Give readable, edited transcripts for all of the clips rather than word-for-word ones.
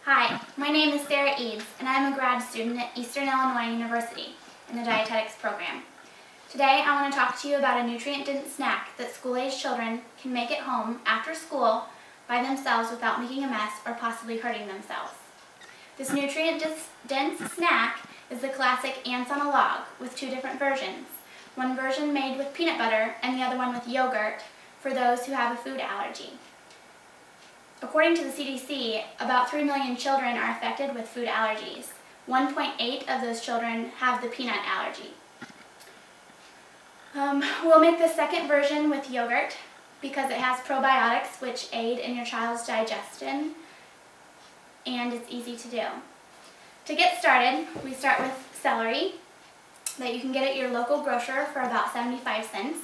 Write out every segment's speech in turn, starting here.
Hi, my name is Sara Eades, and I'm a grad student at Eastern Illinois University in the Dietetics program. Today I want to talk to you about a nutrient-dense snack that school-age children can make at home after school by themselves without making a mess or possibly hurting themselves. This nutrient-dense snack is the classic ants on a log with two different versions. One version made with peanut butter and the other one with yogurt for those who have a food allergy. According to the CDC, about 3 million children are affected with food allergies. 1.8 of those children have the peanut allergy. We'll make the second version with yogurt because it has probiotics which aid in your child's digestion, and it's easy to do. To get started, we start with celery that you can get at your local grocer for about 75 cents.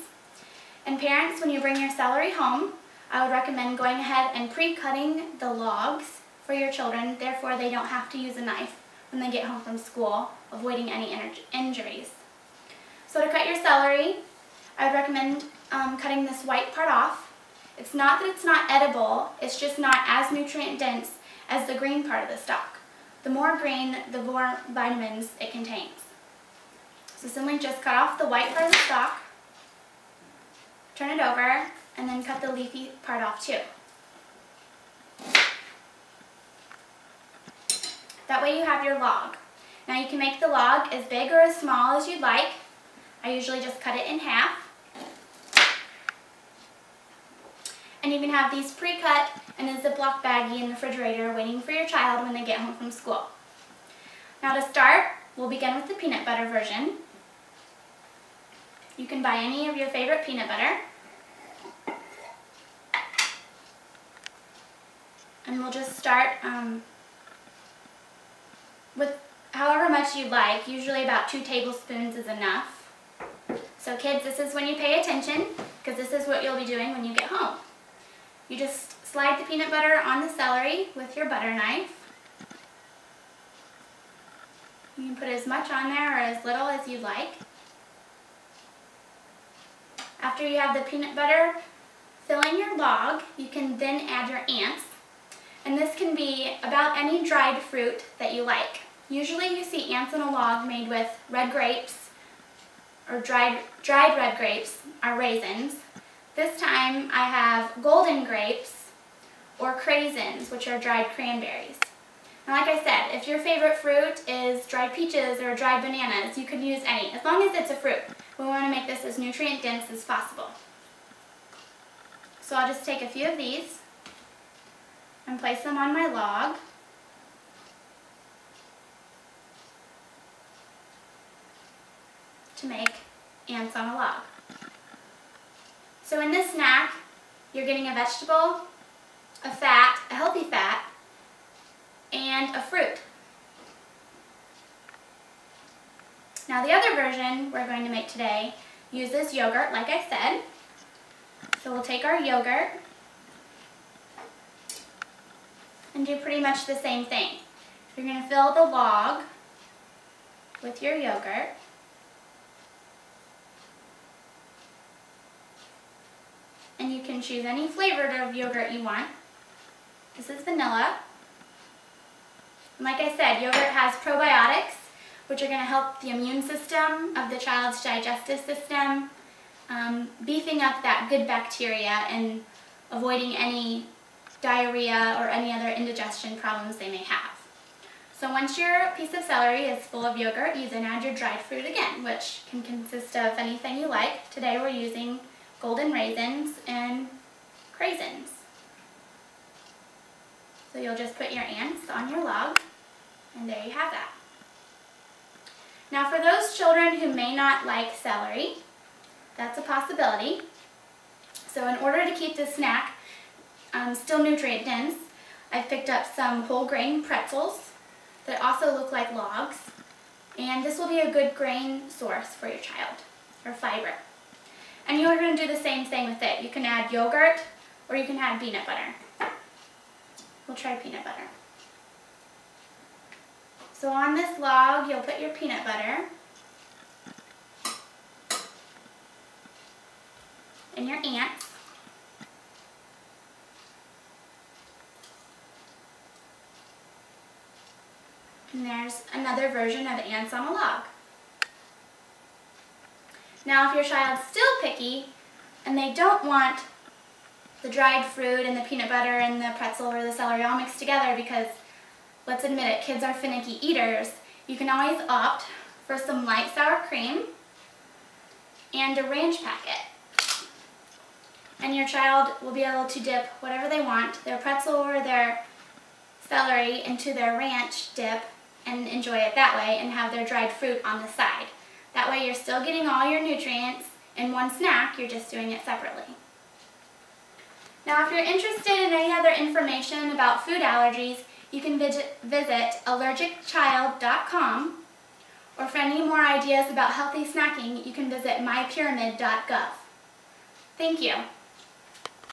And parents, when you bring your celery home, I would recommend going ahead and pre-cutting the logs for your children, therefore they don't have to use a knife when they get home from school, avoiding any injuries. So to cut your celery, I would recommend cutting this white part off. It's not that it's not edible, it's just not as nutrient dense as the green part of the stalk. The more green, the more vitamins it contains. So simply just cut off the white part of the stalk, turn it over, and then cut the leafy part off too. That way you have your log. Now you can make the log as big or as small as you'd like. I usually just cut it in half. And you can have these pre-cut in a Ziploc baggie in the refrigerator waiting for your child when they get home from school. Now to start, we'll begin with the peanut butter version. You can buy any of your favorite peanut butter. And we'll just start with however much you like. Usually about 2 tablespoons is enough. So kids, this is when you pay attention, because this is what you'll be doing when you get home. You just slide the peanut butter on the celery with your butter knife. You can put as much on there or as little as you'd like. After you have the peanut butter filling your log, you can then add your ants. And this can be about any dried fruit that you like. Usually you see ants on a log made with red grapes, or dried red grapes are raisins. This time I have golden grapes or craisins, which are dried cranberries. And like I said, if your favorite fruit is dried peaches or dried bananas, you can use any, as long as it's a fruit. We want to make this as nutrient dense as possible. So I'll just take a few of these and place them on my log. To make ants on a log. So in this snack, you're getting a vegetable, a fat, a healthy fat, and a fruit. Now the other version we're going to make today uses yogurt, like I said. So we'll take our yogurt and do pretty much the same thing. You're going to fill the log with your yogurt. And you can choose any flavor of yogurt you want. This is vanilla. And like I said, yogurt has probiotics, which are going to help the immune system of the child's digestive system, beefing up that good bacteria and avoiding any diarrhea or any other indigestion problems they may have. So once your piece of celery is full of yogurt, you then add your dried fruit again, which can consist of anything you like. Today we're using golden raisins and craisins. So you'll just put your ants on your log, and there you have that. Now for those children who may not like celery, that's a possibility. So in order to keep this snack still nutrient dense, I've picked up some whole grain pretzels that also look like logs, and this will be a good grain source for your child, or fiber. And you're going to do the same thing with it. You can add yogurt or you can add peanut butter. We'll try peanut butter. So on this log, you'll put your peanut butter and your ants. And there's another version of ants on a log. Now if your child's still picky and they don't want the dried fruit and the peanut butter and the pretzel or the celery all mixed together because, let's admit it, kids are finicky eaters, you can always opt for some light sour cream and a ranch packet. And your child will be able to dip whatever they want, their pretzel or their celery, into their ranch dip and enjoy it that way and have their dried fruit on the side. That way you're still getting all your nutrients in one snack, you're just doing it separately. Now if you're interested in any other information about food allergies, you can visit allergicchild.com, or for any more ideas about healthy snacking, you can visit mypyramid.gov. Thank you.